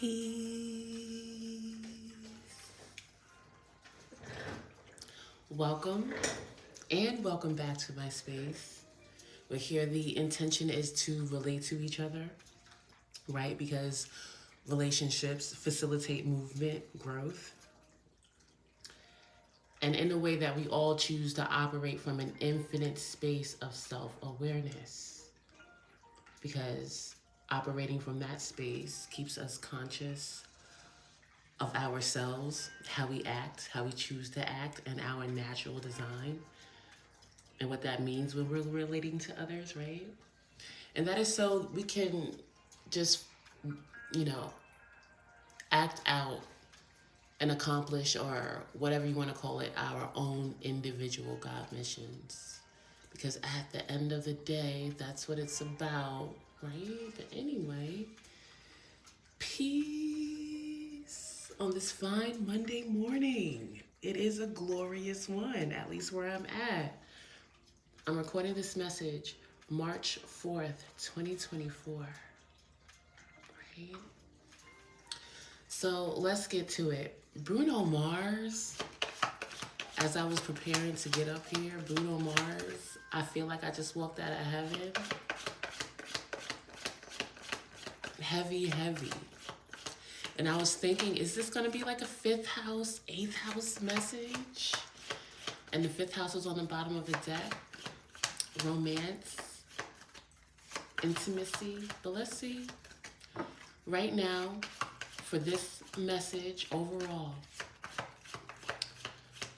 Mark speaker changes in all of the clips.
Speaker 1: Peace. Welcome and welcome back to my space. We're here. The intention is to relate to each other, right? Because relationships facilitate movement, growth, and in a way that we all choose to operate from an infinite space of self awareness. Because operating from that space keeps us conscious of ourselves, how we act, how we choose to act, and our natural design, and what that means when we're relating to others, right? And that is so we can just, you know, act out and accomplish, or whatever you want to call it, our own individual God missions. Because at the end of the day, that's what it's about, right? But anyway, peace on this fine Monday morning. It is a glorious one, at least where I'm at. I'm recording this message March 4th, 2024. Right? So let's get to it. Bruno Mars, as I was preparing to get up here, Bruno Mars, I feel like I just walked out of heaven. Heavy, heavy. And I was thinking, is this going to be like a fifth house, eighth house message? And the fifth house was on the bottom of the deck. Romance, intimacy. But let's see. Right now, for this message overall,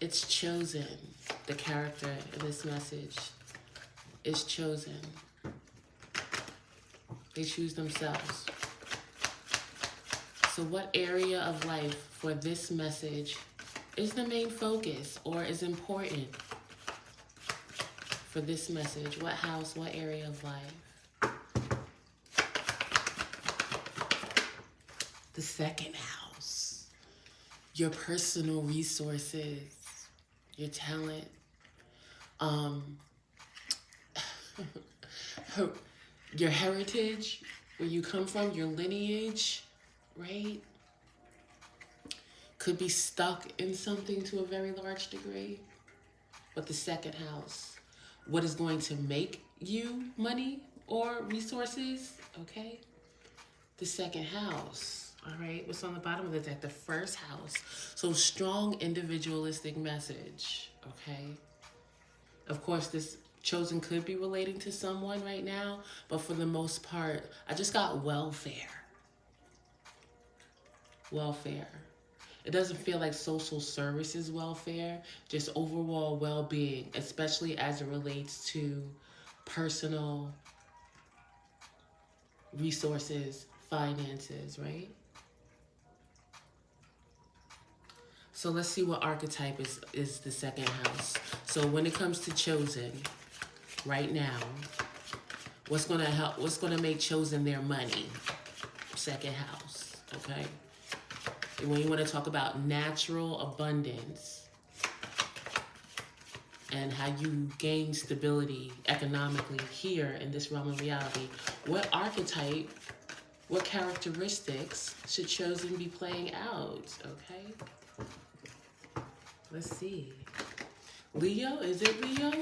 Speaker 1: it's chosen. The character in this message is chosen. They choose themselves. So what area of life for this message is the main focus or is important for this message? What house, what area of life? The second house. Your personal resources, your talent, your heritage, where you come from, your lineage, right? Could be stuck in something to a very large degree. But the second house, what is going to make you money or resources, okay? The second house, all right? What's on the bottom of the deck? The first house. So strong individualistic message, okay? Of course, this chosen could be relating to someone right now, but for the most part, I just got welfare. Welfare. It doesn't feel like social services welfare, just overall well-being, especially as it relates to personal resources, finances, right? So let's see what archetype is the second house. So when it comes to chosen, right now, what's gonna make chosen their money? Second house, okay? And when you want to talk about natural abundance and how you gain stability economically here in this realm of reality, what archetype, what characteristics should chosen be playing out, okay? Let's see. Leo, is it Leo?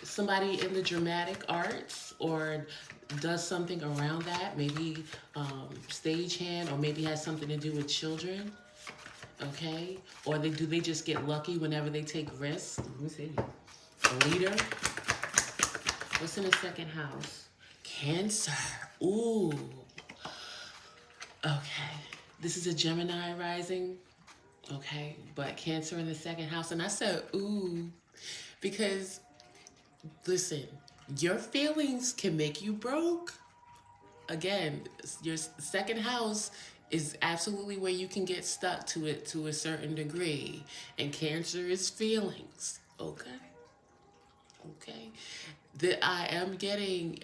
Speaker 1: Somebody in the dramatic arts or does something around that, maybe stagehand, or maybe has something to do with children, okay? Or do they just get lucky whenever they take risks? Let me see. A leader. What's in the second house? Cancer. Ooh. Okay. This is a Gemini rising, okay? But Cancer in the second house. And I said, ooh, because, listen, your feelings can make you broke. Again, your second house is absolutely where you can get stuck to it to a certain degree. And Cancer is feelings, okay? Okay? That I am getting,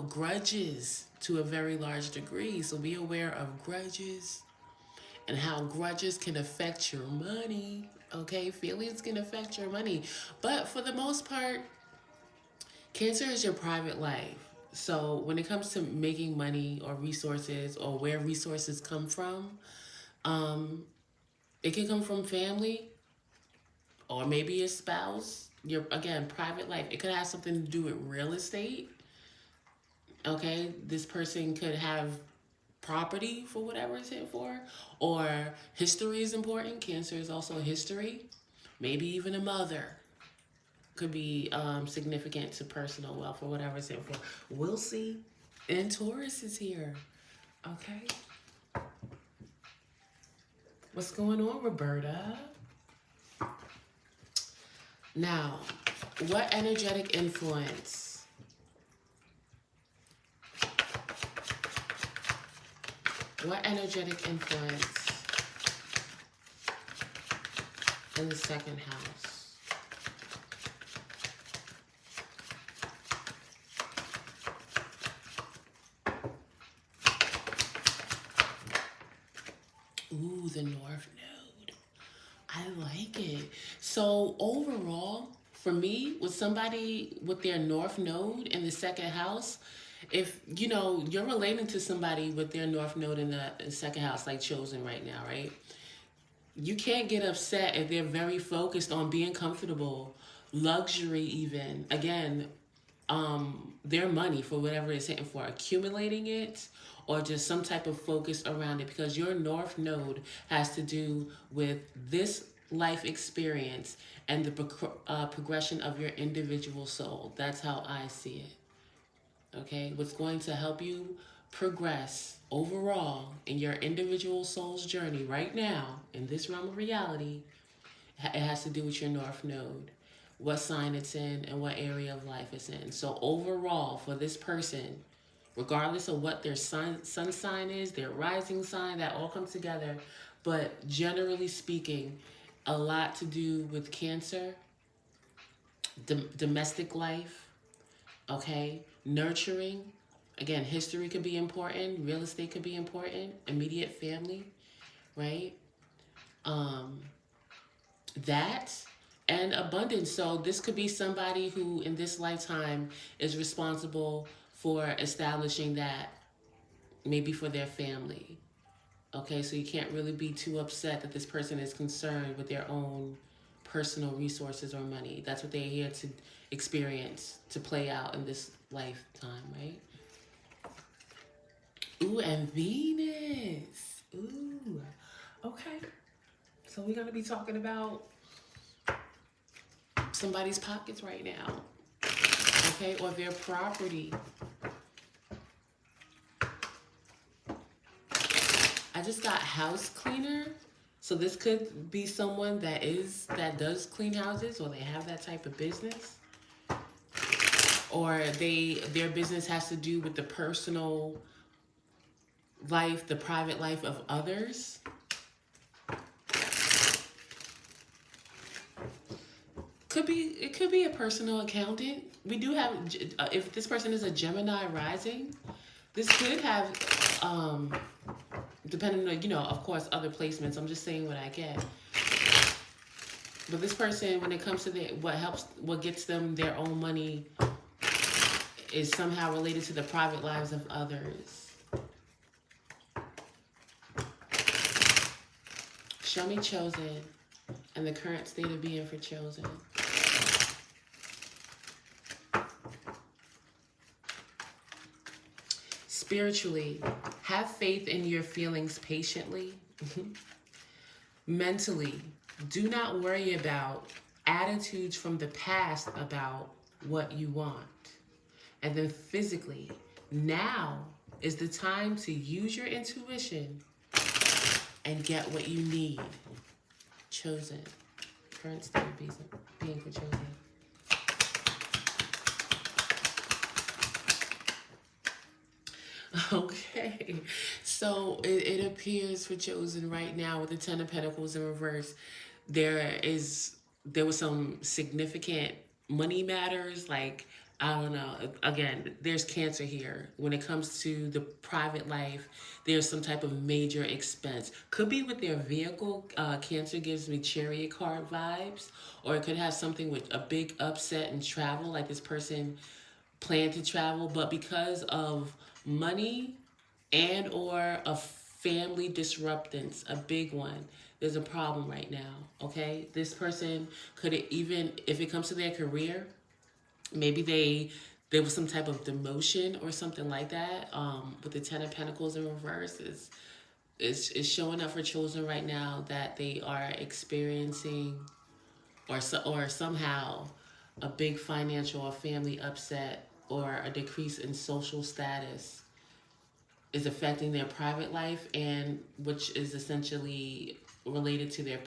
Speaker 1: grudges to a very large degree. So be aware of grudges and how grudges can affect your money, okay? Feelings can affect your money. But for the most part, Cancer is your private life. So when it comes to making money or resources or where resources come from, um, it can come from family or maybe a spouse. Your again private life. It could have something to do with real estate. Okay, this person could have property for whatever it's hit for, or history is important. Cancer is also history. Maybe even a mother could be significant to personal wealth or whatever it's hit for. We'll see. And Taurus is here. Okay. What's going on, Roberta? Now, what energetic influence? What energetic influence in the second house? Ooh, the North Node. I like it. So overall, for me, with somebody with their North Node in the second house, if you know you're relating to somebody with their North Node in the second house, like chosen right now, right? You can't get upset if they're very focused on being comfortable, luxury, even again, their money for whatever it's hitting for, accumulating it, or just some type of focus around it, because your North Node has to do with this life experience and the progression of your individual soul. That's how I see it. Okay, what's going to help you progress overall in your individual soul's journey right now in this realm of reality, it has to do with your North Node, what sign it's in, and what area of life it's in. So overall, for this person, regardless of what their sun sign is, their rising sign, that all comes together. But generally speaking, a lot to do with Cancer, domestic life, okay, nurturing. Again, history could be important, real estate could be important, immediate family, right? Um, that and abundance. So this could be somebody who in this lifetime is responsible for establishing that, maybe for their family. Okay, so you can't really be too upset that this person is concerned with their own personal resources or money. That's what they're here to experience, to play out in this lifetime, right? Ooh, and Venus. Ooh. Okay. So we're going to be talking about somebody's pockets right now. Okay, or their property. I just got house cleaner. So this could be someone that does clean houses, or they have that type of business. Or their business has to do with the personal life, the private life of others. It could be a personal accountant. We do have, if this person is a Gemini rising, this could have, depending on, of course, other placements. I'm just saying what I get. But this person, when it comes to what gets them their own money, is somehow related to the private lives of others. Show me chosen and the current state of being for chosen. Spiritually, have faith in your feelings patiently. Mentally, do not worry about attitudes from the past about what you want. And then physically, now is the time to use your intuition and get what you need. Chosen. Current state of being for chosen. Okay, so it appears for chosen right now with the Ten of Pentacles in reverse, there was some significant money matters, like I don't know. Again, there's Cancer here. When it comes to the private life, there's some type of major expense. Could be with their vehicle. Cancer gives me Chariot card vibes, or it could have something with a big upset in travel, like this person plan to travel, but because of money and or a family disruptance, a big one, there's a problem right now. Okay, this person could, even if it comes to their career, maybe there was some type of demotion or something like that. With the Ten of Pentacles in reverse is showing up for children right now that they are experiencing or somehow a big financial or family upset or a decrease in social status is affecting their private life, and which is essentially related to their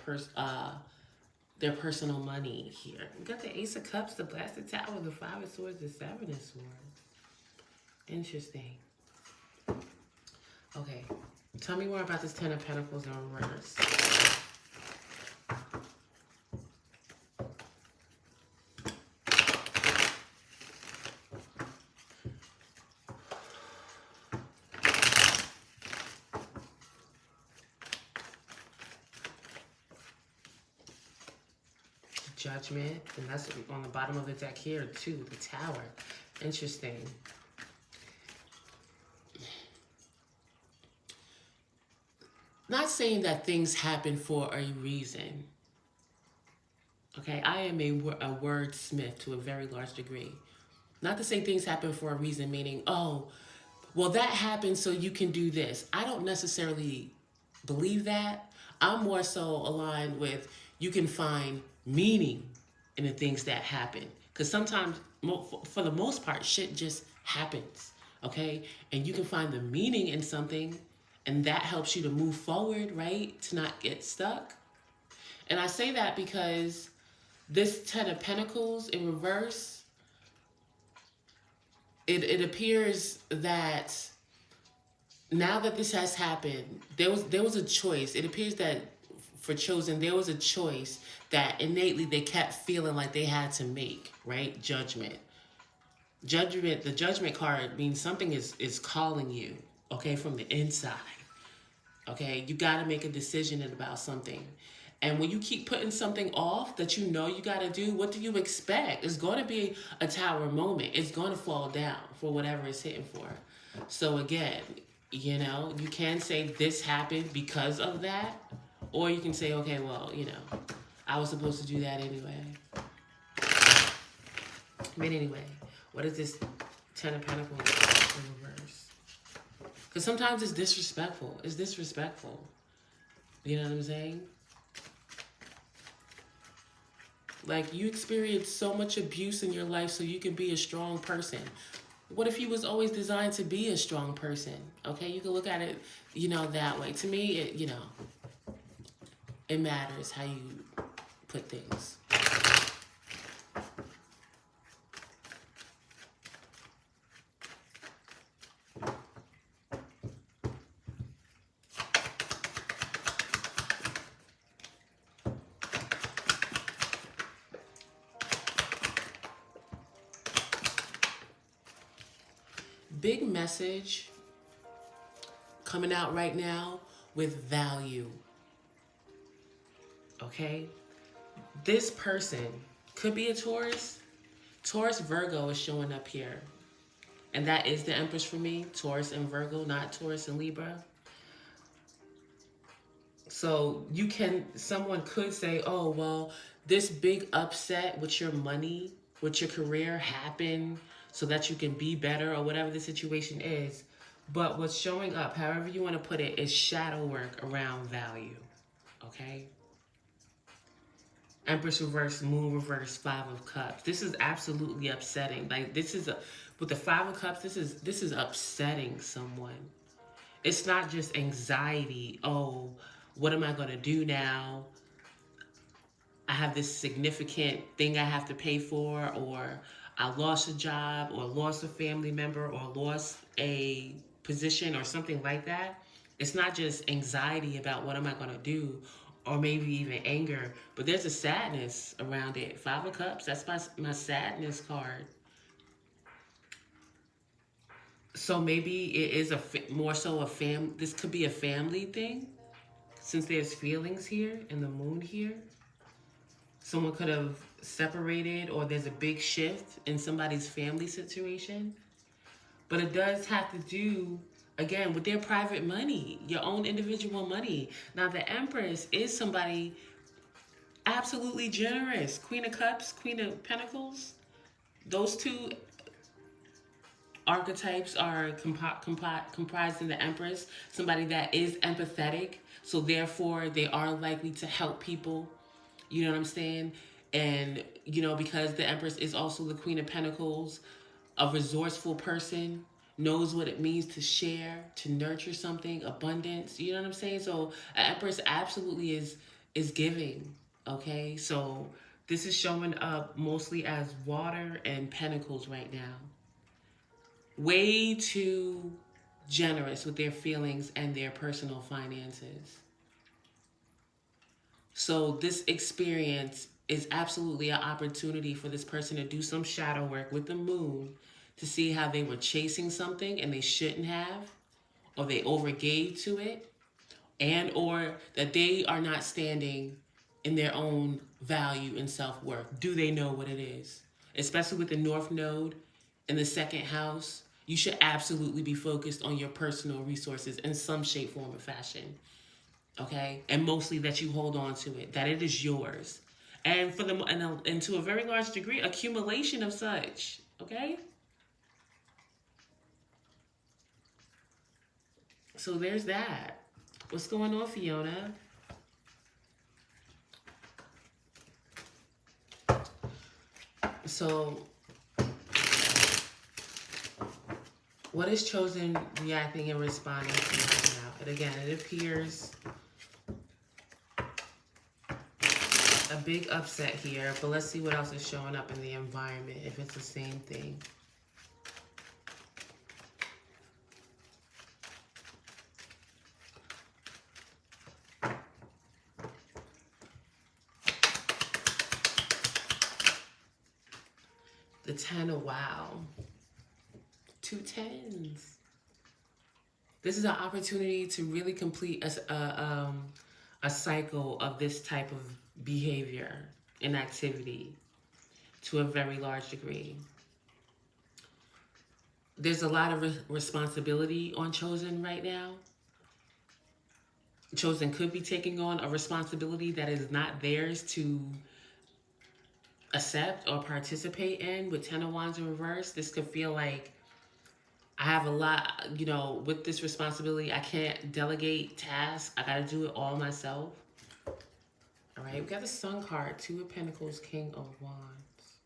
Speaker 1: personal money here. We got the Ace of Cups, the Blasted Tower, the Five of Swords, the Seven of Swords. Interesting. Okay. Tell me more about this Ten of Pentacles in reverse. Judgment, and that's on the bottom of the deck here too, the Tower. Interesting. Not saying that things happen for a reason. Okay, I am a wordsmith to a very large degree. Not to say things happen for a reason, meaning, oh, well, that happened so you can do this. I don't necessarily believe that. I'm more so aligned with you can find meaning in the things that happen. Because sometimes, for the most part, shit just happens, okay? And you can find the meaning in something, and that helps you to move forward, right? To not get stuck. And I say that because this Ten of Pentacles in reverse, it appears that now that this has happened, there was a choice. It appears that for chosen, there was a choice that innately they kept feeling like they had to make, right? Judgment. Judgment, the Judgment card means something is calling you, okay, from the inside. Okay, you got to make a decision about something. And when you keep putting something off that you know you got to do, what do you expect? It's going to be a tower moment. It's going to fall down for whatever it's hitting for. So again, you know, you can say this happened because of that. Or you can say, okay, well, you know, I was supposed to do that anyway. But anyway, what is this Ten of Pentacles in reverse? Because sometimes it's disrespectful. It's disrespectful. You know what I'm saying? Like, you experience so much abuse in your life so you can be a strong person. What if you was always designed to be a strong person? Okay, you can look at it, you know, that way. To me, it, you know, it matters how you put things. Big message coming out right now with value. Okay? This person could be a Taurus. Taurus Virgo is showing up here. And that is the Empress for me. Taurus and Virgo, not Taurus and Libra. So you can, someone could say, oh, well, this big upset with your money, with your career happened so that you can be better or whatever the situation is. But what's showing up, however you want to put it, is shadow work around value. Okay? Empress reverse, Moon reverse, Five of Cups. This is absolutely upsetting. Like, this is with the Five of Cups, this is upsetting someone. It's not just anxiety. Oh, what am I going to do now? I have this significant thing I have to pay for, or I lost a job, or lost a family member, or lost a position, or something like that. It's not just anxiety about what am I going to do, or maybe even anger, but there's a sadness around it. Five of Cups, that's my sadness card. So maybe it is more so a this could be a family thing, since there's feelings here and the moon here. Someone could have separated, or there's a big shift in somebody's family situation. But it does have to do, again, with their private money, your own individual money. Now, the Empress is somebody absolutely generous. Queen of Cups, Queen of Pentacles. Those two archetypes are comprised in the Empress. Somebody that is empathetic, so therefore they are likely to help people. You know what I'm saying? And, because the Empress is also the Queen of Pentacles, a resourceful person, knows what it means to share, to nurture something, abundance. You know what I'm saying? So an Empress absolutely is giving. Okay, so this is showing up mostly as water and pentacles right now. Way too generous with their feelings and their personal finances. So this experience is absolutely an opportunity for this person to do some shadow work with the moon to see how they were chasing something and they shouldn't have, or they overgave to it, and or that they are not standing in their own value and self-worth. Do they know what it is? Especially with the North Node in the second house, you should absolutely be focused on your personal resources in some shape, form, or fashion. Okay? And mostly that you hold on to it, that it is yours. And and to a very large degree, accumulation of such. Okay? So there's that. What's going on, Fiona? So, what is chosen reacting and responding to right now? And again, it appears a big upset here, but let's see what else is showing up in the environment, if it's the same thing. The 10 of wow. 2 tens. This is an opportunity to really complete a cycle of this type of behavior and activity to a very large degree. There's a lot of responsibility on Chosen right now. Chosen could be taking on a responsibility that is not theirs to accept or participate in. With 10 of Wands in reverse, this could feel like I have a lot, with this responsibility. I can't delegate tasks. I got to do it all myself. All right, we got the Sun card, 2 of Pentacles, King of Wands.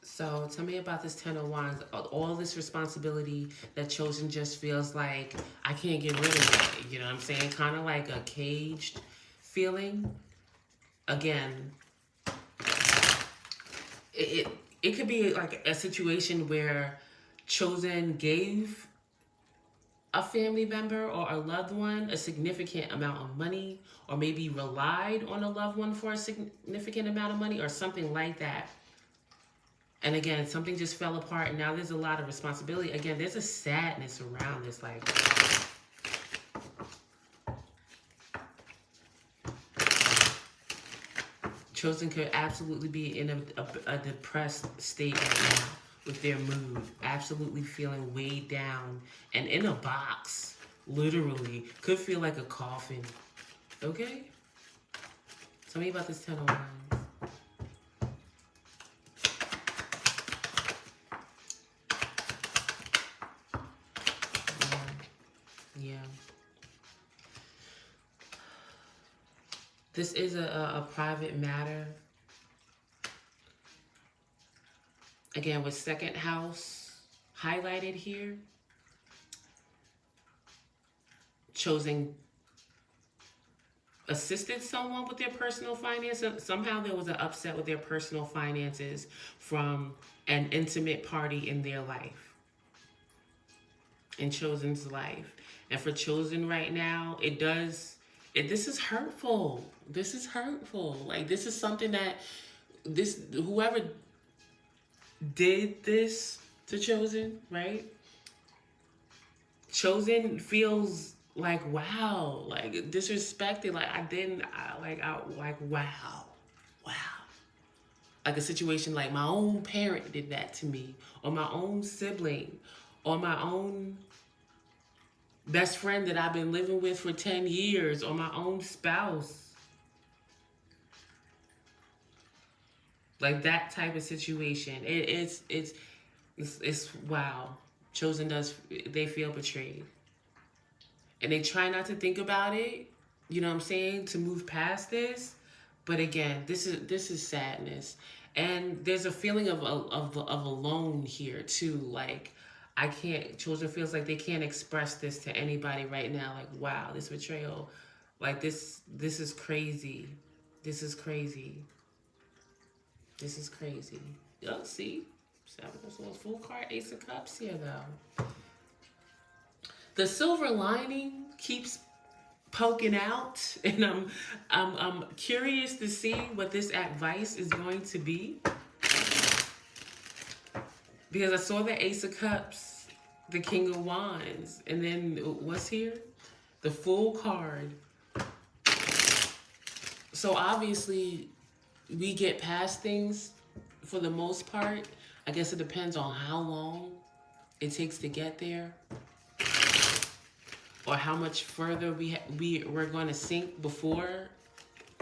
Speaker 1: So tell me about this 10 of Wands. All this responsibility that Chosen just feels like I can't get rid of it. You know what I'm saying? Kind of like a caged feeling. Again, it could be like a situation where Chosen gave a family member or a loved one a significant amount of money, or maybe relied on a loved one for a significant amount of money or something like that. And again, something just fell apart, and now there's a lot of responsibility. Again, there's a sadness around this, like Chosen could absolutely be in a depressed state right now with their mood. Absolutely feeling weighed down and in a box, literally. Could feel like a coffin. Okay? Tell me about this 10 of Wands. Yeah. This is a private matter. Again, with second house highlighted here. Chosen assisted someone with their personal finances. Somehow there was an upset with their personal finances from an intimate party in their life. In Chosen's life. And for Chosen right now, this is hurtful. This is hurtful. Like, this is something that whoever did this to Chosen, right? Chosen feels like wow, like disrespected, like I didn't, like wow, wow. Like a situation like my own parent did that to me, or my own sibling, or my own best friend that I've been living with for 10 years, or my own spouse. Like that type of situation. It's wow. Chosen does, they feel betrayed. And they try not to think about it, you know what I'm saying, to move past this. But again, this is sadness. And there's a feeling of alone here too. Like I can't, children feels like they can't express this to anybody right now. Like, wow, this betrayal. Like this is crazy. This is crazy. This is crazy. Oh, see? Seven of Swords, full card, Ace of Cups here though. The silver lining keeps poking out, and I'm curious to see what this advice is going to be, because I saw the Ace of Cups, the King of Wands, and then what's here? The Fool card. So obviously we get past things for the most part. I guess it depends on how long it takes to get there, or how much further we're going to sink before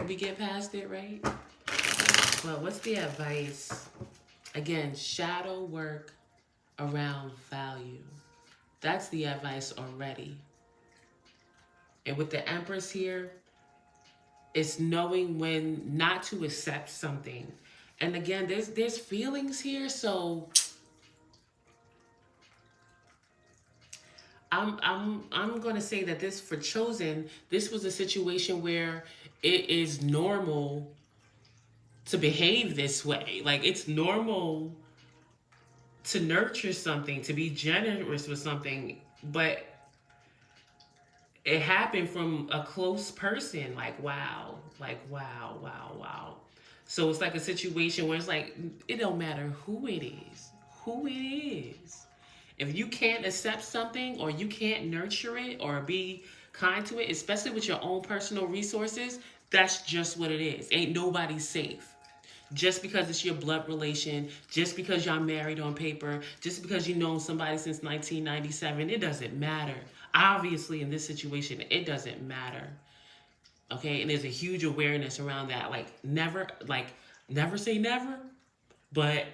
Speaker 1: we get past it, right? Well, what's the advice? Again, shadow work around value. That's the advice already. And with the Empress here, it's knowing when not to accept something. And again, there's feelings here, so I'm gonna say that this, for Chosen, this was a situation where it is normal to behave this way. Like it's normal to nurture something, to be generous with something, but it happened from a close person. Like wow, wow. So it's like a situation where it's like it don't matter who it is, who it is. If you can't accept something, or you can't nurture it or be kind to it, especially with your own personal resources, that's just what it is. Ain't nobody safe. Just because it's your blood relation, just because y'all married on paper, just because you know somebody since 1997, it doesn't matter. Obviously, in this situation, it doesn't matter. Okay, and there's a huge awareness around that. Never say never, but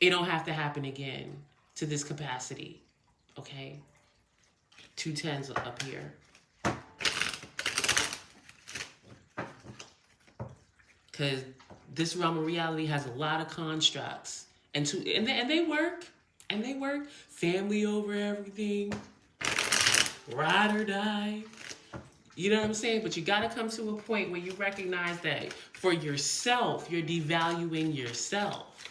Speaker 1: it don't have to happen again to this capacity. Okay, 2 10s up here. Because this realm of reality has a lot of constructs, and they work, and they work. Family over everything, ride or die. You know what I'm saying? But you got to come to a point where you recognize that for yourself, you're devaluing yourself.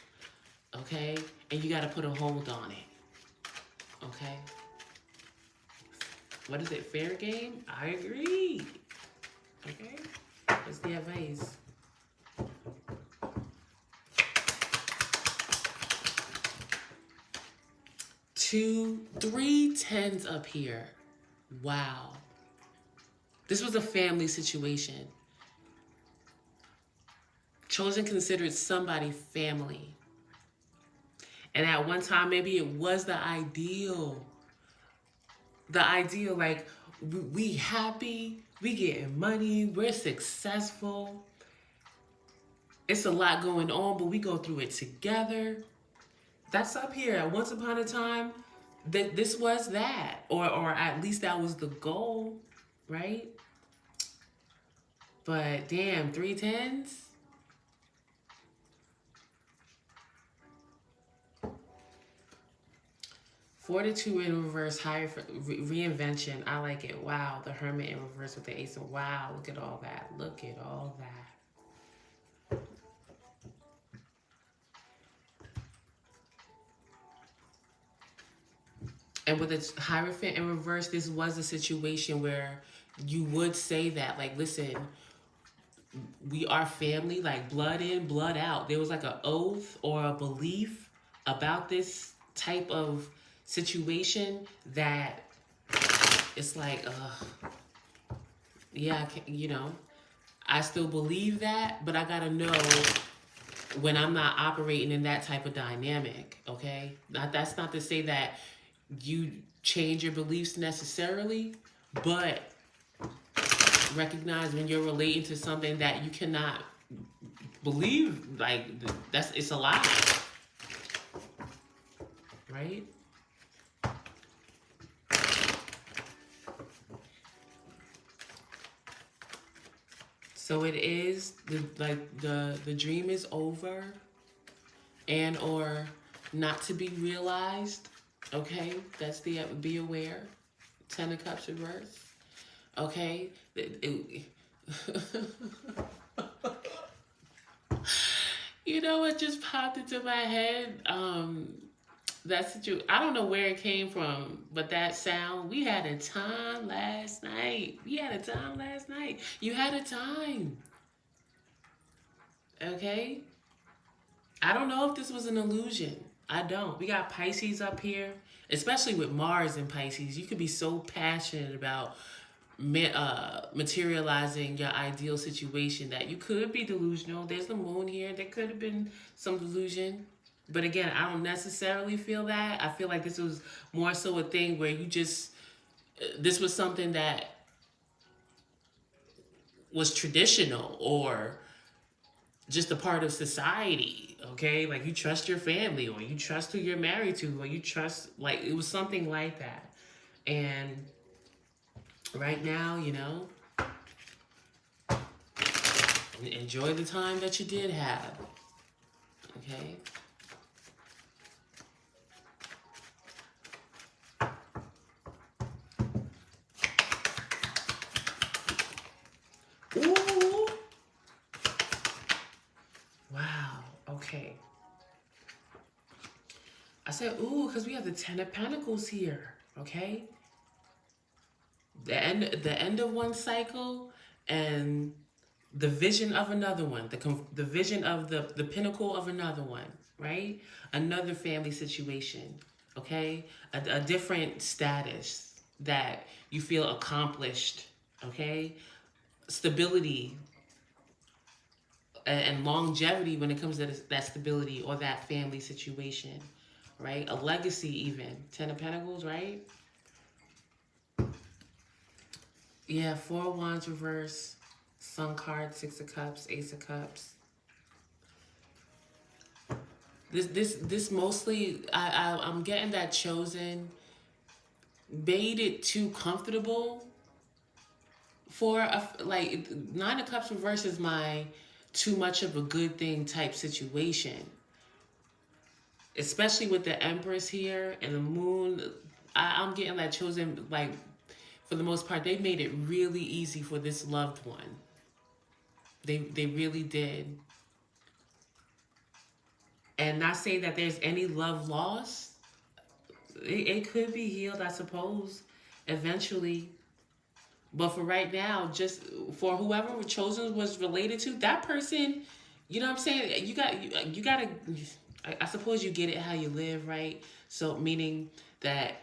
Speaker 1: Okay, and you got to put a hold on it. Okay. What is it? Fair game? I agree. Okay. What's the advice? Three tens up here. Wow. This was a family situation. Chosen considered somebody family. And at one time, maybe it was the ideal. The ideal, like, we happy, we getting money, we're successful. It's a lot going on, but we go through it together. That's up here. Once upon a time, that this was that, or at least that was the goal, right? But damn, 3 10s. Fortitude in reverse, higher reinvention. I like it. Wow, the Hermit in reverse with the Ace of, wow, look at all that. Look at all that. And with the Hierophant in reverse, this was a situation where you would say that, like, listen, we are family, like blood in, blood out. There was like an oath or a belief about this type of situation that It's like, yeah, I still believe that, but I gotta know when I'm not operating in that type of dynamic, okay? That's not to say that you change your beliefs necessarily, but recognize when you're relating to something that you cannot believe, like it's a lie, right? So it is the dream is over, and or not to be realized. Okay, that's the be aware. Ten of Cups reverse. Okay, you know what just popped into my head? That's true. I don't know where it came from, but that sound. We had a time last night. We had a time last night. You had a time. Okay. I don't know if this was an illusion. I don't. We got Pisces up here, especially with Mars in Pisces. You could be so passionate about materializing your ideal situation that you could be delusional. There's the moon here. There could have been some delusion. But again, I don't necessarily feel that. I feel like this was more so a thing where you just, this was something that was traditional or just a part of society, okay? Like you trust your family or you trust who you're married to or you trust, like it was something like that. And right now, enjoy the time that you did have, okay? Ooh. Wow, okay. I said, ooh, because we have the Ten of Pentacles here, okay? The end of one cycle and the vision of another one, the vision of the pinnacle of another one, right? Another family situation, okay? A different status that you feel accomplished, okay? Stability and longevity when it comes to that stability or that family situation, right? A legacy even. Ten of Pentacles, right? Yeah, Four of Wands reverse, Sun card, Six of Cups, Ace of Cups. This mostly, I'm getting that Chosen made it too comfortable for like Nine of Cups reverse is my too much of a good thing type situation, especially with the Empress here and the Moon. I'm getting that Chosen, like for the most part, they made it really easy for this loved one. They really did. And not say that there's any love lost. It could be healed, I suppose, eventually. But for right now, just for whoever Chosen was related to, that person, you know what I'm saying? You gotta. I suppose you get it how you live, right? So meaning that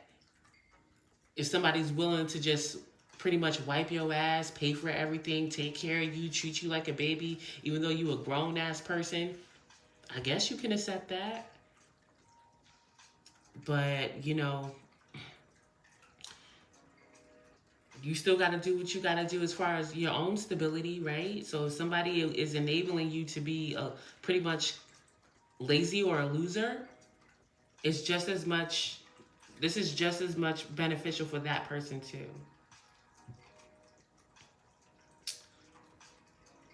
Speaker 1: if somebody's willing to just pretty much wipe your ass, pay for everything, take care of you, treat you like a baby, even though you a grown ass person, I guess you can accept that. But you still got to do what you got to do as far as your own stability, right? So if somebody is enabling you to be pretty much lazy or a loser, it's just as much, this is just as much beneficial for that person too.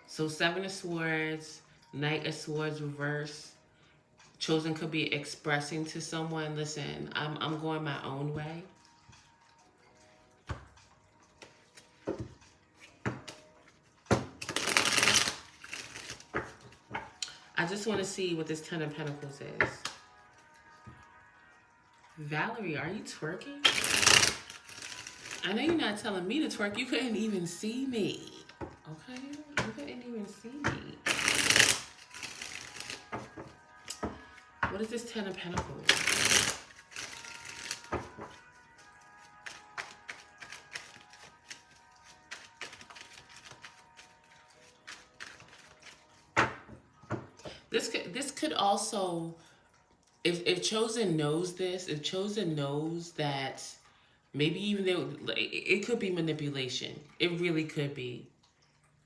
Speaker 1: So Seven of Swords, Knight of Swords reverse. Chosen could be expressing to someone, listen, I'm going my own way. I just want to see what this Ten of Pentacles is. Valerie, are you twerking? I know you're not telling me to twerk. You couldn't even see me. Okay? You couldn't even see me. What is this Ten of Pentacles? could also, if Chosen knows this, if Chosen knows that maybe even though it could be manipulation, it really could be.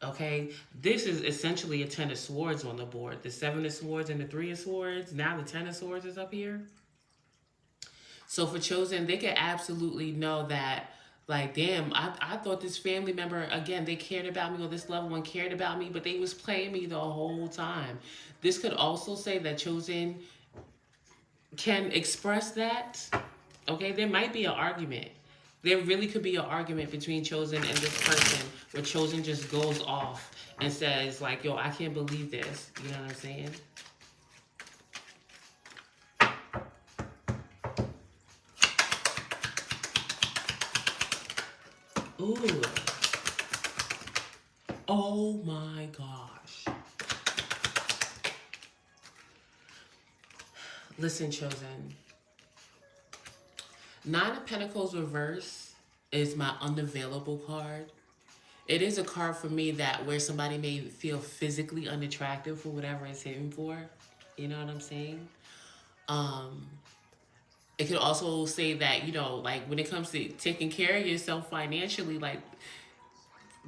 Speaker 1: Okay, this is essentially a Ten of Swords on the board. The Seven of Swords and the Three of Swords. Now the Ten of Swords is up here. So for Chosen, they could absolutely know that, like, damn, I thought this family member, again, they cared about me, or this loved one cared about me, but they was playing me the whole time. This could also say that Chosen can express that. Okay, there might be an argument. There really could be an argument between Chosen and this person where Chosen just goes off and says, like, yo, I can't believe this. You know what I'm saying? Ooh. Oh my gosh. Listen, Chosen. Nine of Pentacles reverse is my unavailable card. It is a card for me that where somebody may feel physically unattractive for whatever it's hitting for. You know what I'm saying? Um, it could also say that, you know, like when it comes to taking care of yourself financially, like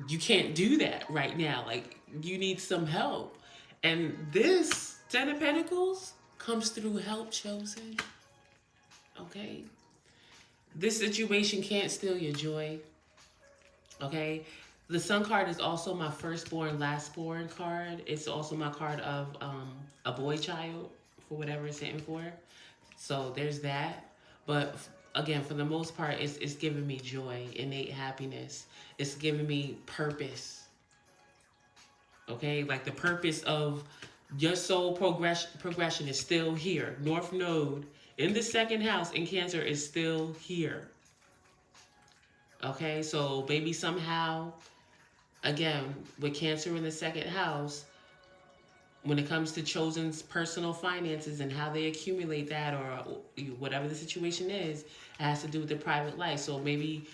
Speaker 1: you can't do that right now. Like you need some help. And this Ten of Pentacles comes through help, Chosen. Okay? This situation can't steal your joy. Okay? The Sun card is also my firstborn, lastborn card. It's also my card of a boy child for whatever it's hitting for. So there's that. But again, for the most part, it's giving me joy, innate happiness. It's giving me purpose. Okay? Like the purpose of your soul progression is still here. North Node in the second house in Cancer is still here. Okay? So maybe somehow, again, with Cancer in the second house, when it comes to Chosen's personal finances and how they accumulate that, or whatever the situation is, it has to do with their private life. So maybe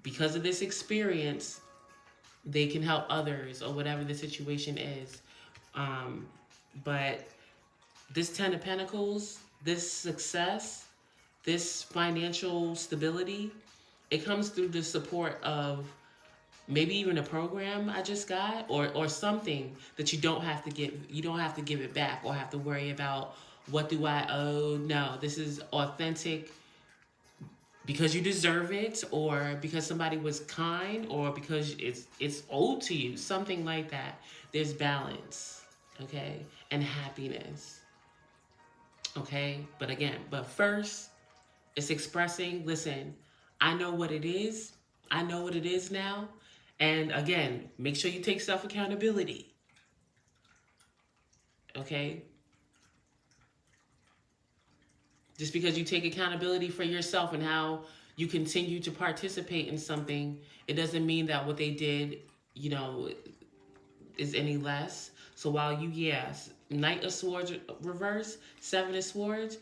Speaker 1: because of this experience, they can help others, or whatever the situation is. But this Ten of Pentacles, this success, this financial stability, it comes through the support of maybe even a program I just got, or something that you don't have to give it back, or have to worry about what do I owe. No, this is authentic because you deserve it, or because somebody was kind, or because it's owed to you, something like that. There's balance, okay, and happiness. Okay, but first it's expressing, listen, I know what it is. I know what it is now. And again, make sure you take self-accountability. Okay? Just because you take accountability for yourself and how you continue to participate in something, it doesn't mean that what they did, you know, is any less. So while you, yes, Knight of Swords reverse, Seven of Swords,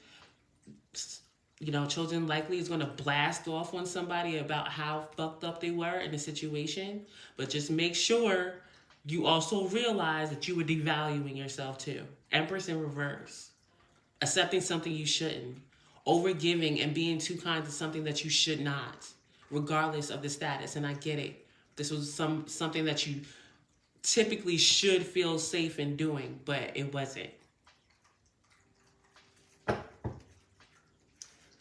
Speaker 1: you know, Chosen likely is going to blast off on somebody about how fucked up they were in a situation. But just make sure you also realize that you were devaluing yourself too. Empress in reverse. Accepting something you shouldn't. Overgiving and being too kind to something that you should not, regardless of the status. And I get it. This was something that you typically should feel safe in doing, but it wasn't.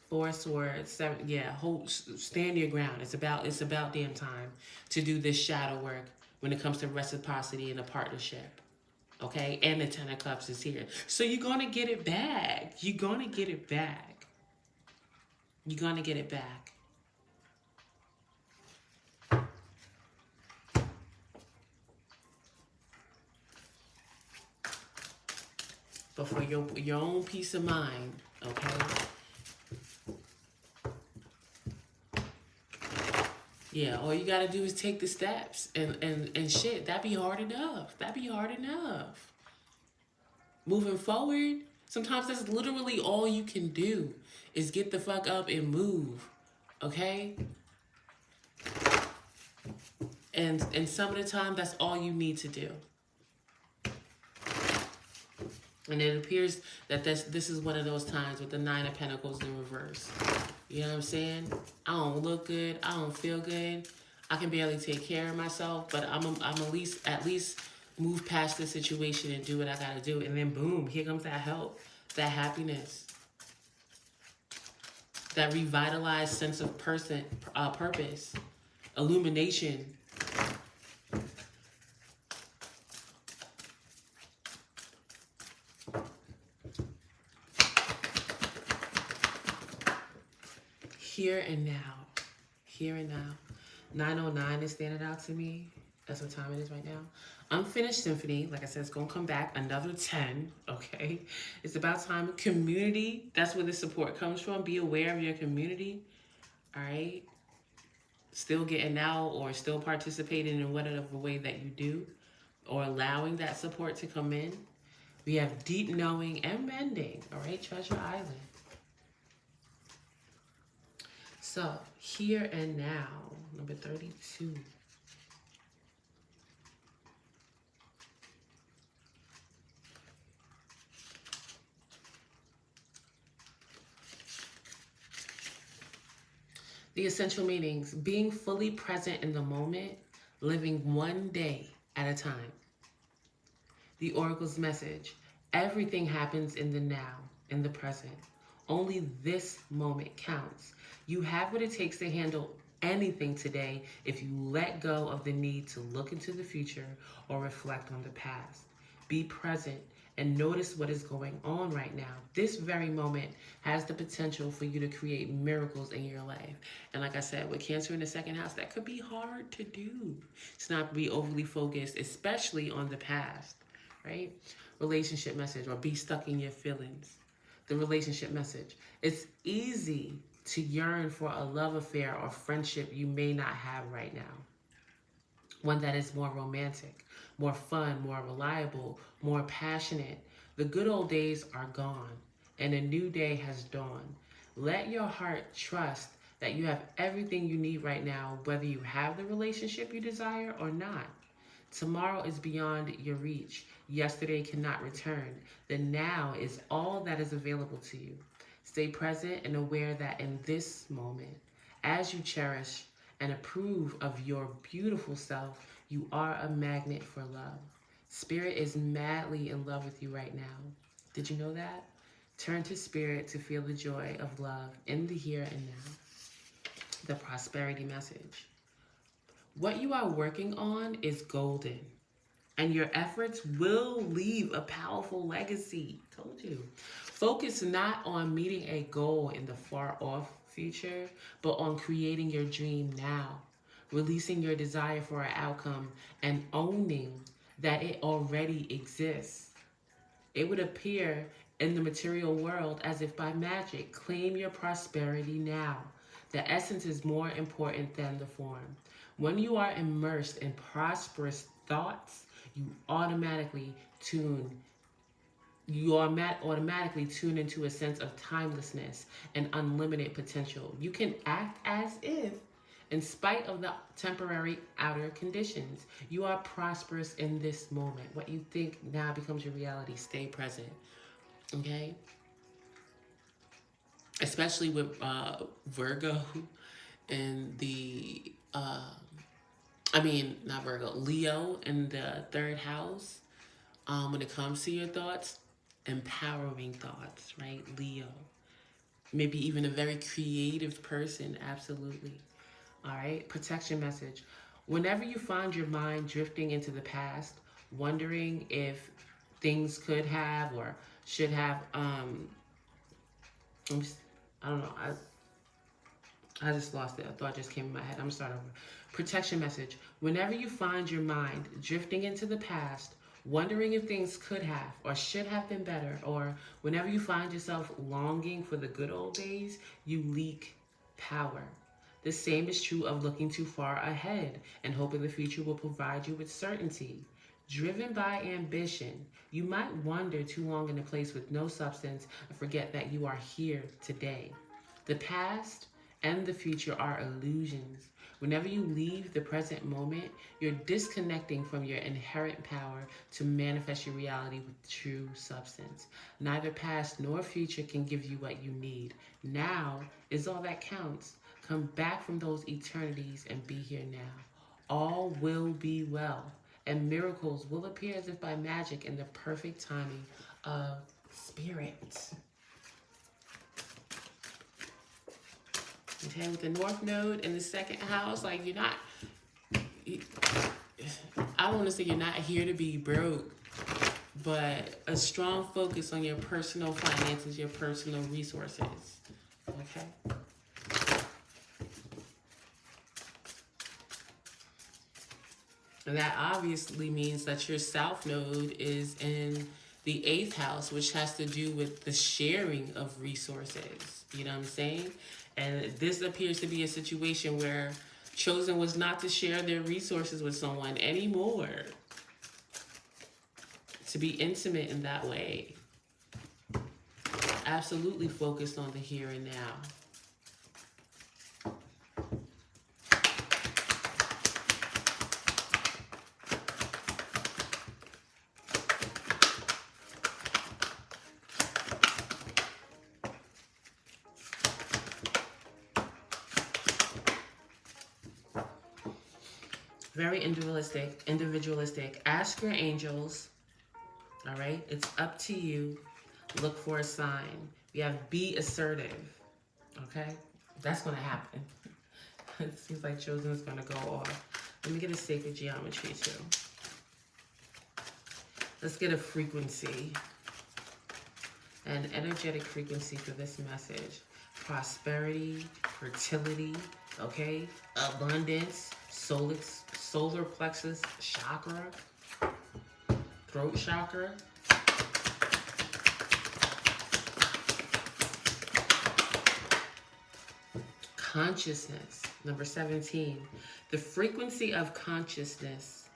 Speaker 1: Four Swords, seven, yeah, stand your ground. It's about damn time to do this shadow work when it comes to reciprocity in a partnership. Okay? And the Ten of Cups is here. So you're gonna get it back. You're gonna get it back. You're gonna get it back. But for your own peace of mind, okay? Yeah, all you gotta do is take the steps and shit. That'd be hard enough. That'd be hard enough. Moving forward, sometimes that's literally all you can do is get the fuck up and move. Okay? And some of the time that's all you need to do. And it appears that this is one of those times with the Nine of Pentacles in reverse. You know what I'm saying? I don't look good. I don't feel good. I can barely take care of myself, but I'm at least move past the situation and do what I gotta do. And then boom, here comes that help, that happiness, that revitalized sense of purpose, illumination. Here and now. Here and now. 909 is standing out to me. That's what time it is right now. Unfinished Symphony, like I said, it's going to come back. Another 10, okay? It's about time. Community, that's where the support comes from. Be aware of your community, all right? Still getting out or still participating in whatever way that you do, or allowing that support to come in. We have deep knowing and mending, all right? Treasure Island. So, here and now, number 32. The essential meanings: being fully present in the moment, living one day at a time. The Oracle's message: everything happens in the now, in the present. Only this moment counts. You have what it takes to handle anything today if you let go of the need to look into the future or reflect on the past. Be present and notice what is going on right now. This very moment has the potential for you to create miracles in your life. And like I said, with Cancer in the second house, that could be hard to do. It's not be overly focused, especially on the past, right? Relationship message, or be stuck in your feelings. The relationship message: it's easy to yearn for a love affair or friendship you may not have right now. One that is more romantic, more fun, more reliable, more passionate. The good old days are gone and a new day has dawned. Let your heart trust that you have everything you need right now, whether you have the relationship you desire or not. Tomorrow is beyond your reach. Yesterday cannot return. The now is all that is available to you. Stay present and aware that in this moment, as you cherish and approve of your beautiful self, you are a magnet for love. Spirit is madly in love with you right now. Did you know that? Turn to Spirit to feel the joy of love in the here and now. The prosperity message: what you are working on is golden, and your efforts will leave a powerful legacy. Told you. Focus not on meeting a goal in the far off future, but on creating your dream now, releasing your desire for an outcome, and owning that it already exists. It would appear in the material world as if by magic. Claim your prosperity now. The essence is more important than the form. When you are immersed in prosperous thoughts, you automatically tune into a sense of timelessness and unlimited potential. You can act as if, in spite of the temporary outer conditions, you are prosperous in this moment. What you think now becomes your reality. Stay present, okay? Especially with Virgo and not Virgo, Leo in the third house. When it comes to your thoughts, empowering thoughts, right? Leo. Maybe even a very creative person, absolutely. All right, protection message. Whenever you find your mind drifting into the past, wondering if things could have or should have, I don't know, I just lost it. A thought just came in my head. I'm gonna start over. Protection message. Whenever you find your mind drifting into the past, wondering if things could have or should have been better, or whenever you find yourself longing for the good old days, you leak power. The same is true of looking too far ahead and hoping the future will provide you with certainty. Driven by ambition, you might wander too long in a place with no substance and forget that you are here today. The past and the future are illusions. Whenever you leave the present moment, you're disconnecting from your inherent power to manifest your reality with true substance. Neither past nor future can give you what you need. Now is all that counts. Come back from those eternities and be here now. All will be well, and miracles will appear as if by magic in the perfect timing of spirit. Okay, with the North Node in the second house, like you're not, I don't want to say you're not here to be broke, but a strong focus on your personal finances, your personal resources. Okay. And that obviously means that your South Node is in the 8th house, which has to do with the sharing of resources. You know what I'm saying? And this appears to be a situation where chosen was not to share their resources with someone anymore. To be intimate in that way. Absolutely focused on the here and now. Very individualistic. Ask your angels. All right, it's up to you. Look for a sign. We have be assertive. Okay, that's gonna happen. It seems like chosen is gonna go off. Let me get a sacred geometry too. Let's get a frequency, an energetic frequency for this message. Prosperity, fertility, okay, abundance, solar plexus chakra, throat chakra. Consciousness, number 17. The frequency of consciousness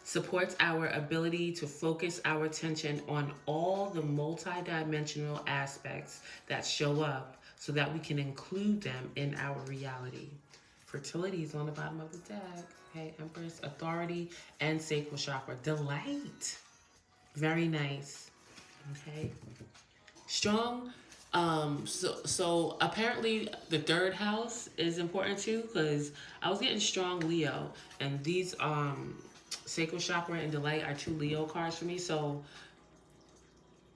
Speaker 1: supports our ability to focus our attention on all the multidimensional aspects that show up so that we can include them in our reality. Fertility is on the bottom of the deck. Okay, Empress, authority, and sacral chakra. Delight. Very nice. Okay. Strong. So apparently the 3rd house is important too, because I was getting strong Leo, and these sacral chakra and delight are 2 Leo cards for me. So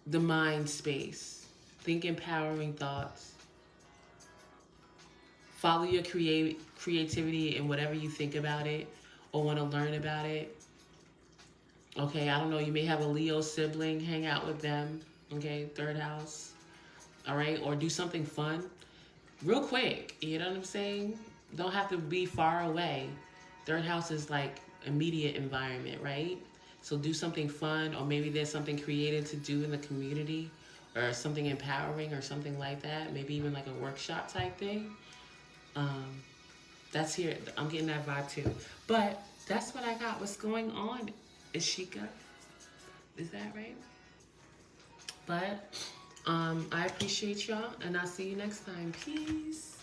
Speaker 1: the mind space, think empowering thoughts, follow your creativity in whatever you think about it or want to learn about it. Okay, I don't know, you may have a Leo sibling, hang out with them. Okay, 3rd house. All right, or do something fun real quick. You know what I'm saying? Don't have to be far away. 3rd house is like immediate environment, right? So do something fun, or maybe there's something creative to do in the community, or something empowering, or something like that. Maybe even like a workshop type thing. That's here. I'm getting that vibe too. But that's what I got. What's going on, Ishika? Is that right? But I appreciate y'all, and I'll see you next time. Peace.